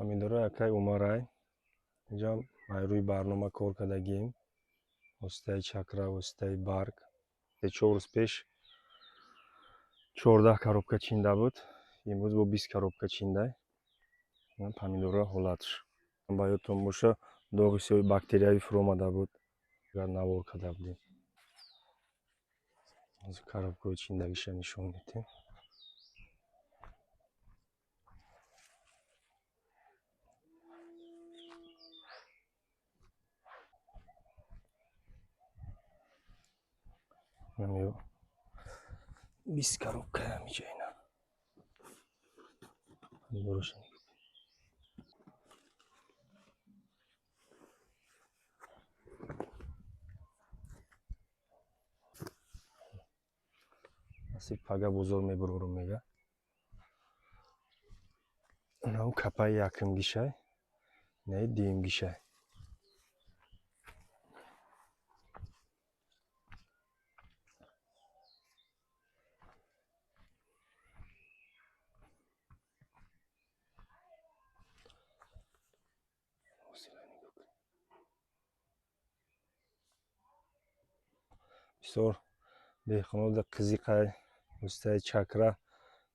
помидора якай умарай. Инҷа рӯи барнома кор кардагием. Воситаи чакра, воситаи барг. 4 рӯз пеш 14 коробка чинда буд. Имрӯз бо 20 коробка чиндай. Помидора ҳолатш. Ба ёдтон боша доғи сиёҳи бактериявӣ фуромада буд. Навор карда будем. Аз коробкаҳои чиндагиша нишон медиҳем. Намё 20 коробка миҷайна. Помидорашон аси пага бозор мебурорум мега. Нав капаи якм гишай. Не дуюм гишай. бисёр деҳқонода қизиқай, воситаи чакра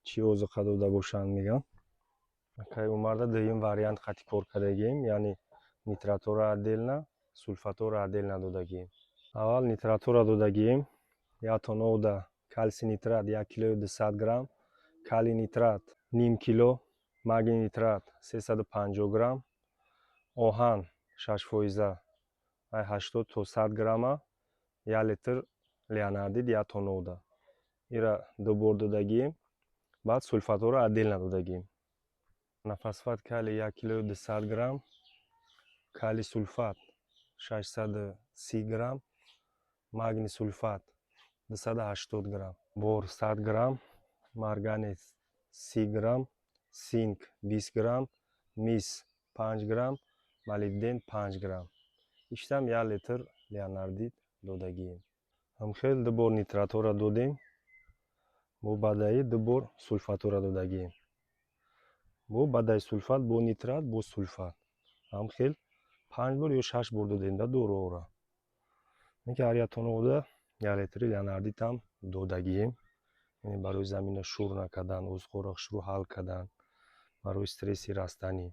чӣ озуқа дода бошанд мегӯянд. Акай умарда дуюм вариант хати кор кардагием, яъне нитратора отдельно, сулфатора отдельно додагием. Аввал нитратора додагием. Як тонна ода калсий нитрат 1 кг 200 грамм, калий нитрат ним кило, магний нитрат 350 грамм, оҳан 6% 80 то 100 грамма, 1 литр леонардит 1 тонна ода. Ира дубор додагием. Баъд сулфатора отдельно додагием. Нафосфат калий 1 кг 200 грамм, калий сулфат 630 грамм, магний сулфат 280 грамм, бор 100 грамм, марганец 30 грамм, синк 20 грамм, мис 5 грамм, молибден 5 грамм. Иштам 1 литр леонардит додагием. Ҳамхел дубор нитратора додем. Бо бадаи дубор сулфатора додагием. Бо бадаи сулфат бо нитрат бо сулфат. Ҳамхел 5 бор ё 6 бор додем да дороора. Ки ҳар як тонна ода 1 литри леонардитам додагием. Яъне барои замина шур накардан, узуқҳоро шур ҳал кардан, барои стресси растанӣ.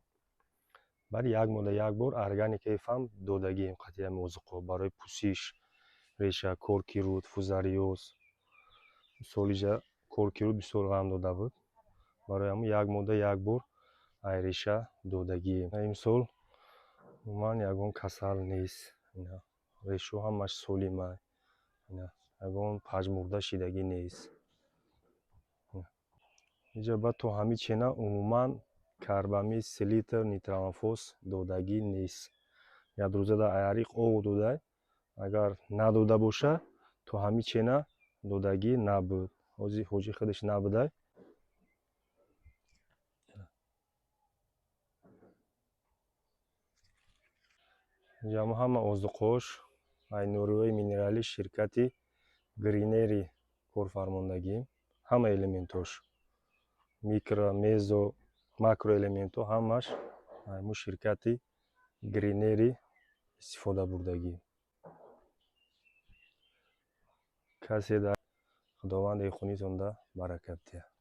Баъд як модда як бор органикаи фам додагием қатъи ҳамин узуқҳо барои пӯсиш, реша, коркирут, фузариоз. Солиҷа коркирут бисёр ғам дода буд. Барои ҳамун як модда як бор ай реша додагием. Имсол умуман ягон касал нест. Решаҳо ҳамаш солимай. Ягон пажмурда шидагӣ нест. Инҷа баъд то ҳамин чена умуман карбамид, селитр, нитроамофос додагӣ нест. Ядрӯзада айариқ ов додай. Агар надода боша, то ҳамин чена додагӣ набуд. Ҳоҷи худаш набудай. Инҷа ҳама озуқҳош ай нуриҳои минералӣ ширкати Гринери корфармондагием. Ҳама элементош микро, мезо, макроэлементҳо ҳамаш ҳамун ширкати Гринери истифода бурдагием. Касе дар Худованд эҳқонитонда баракат диҳад.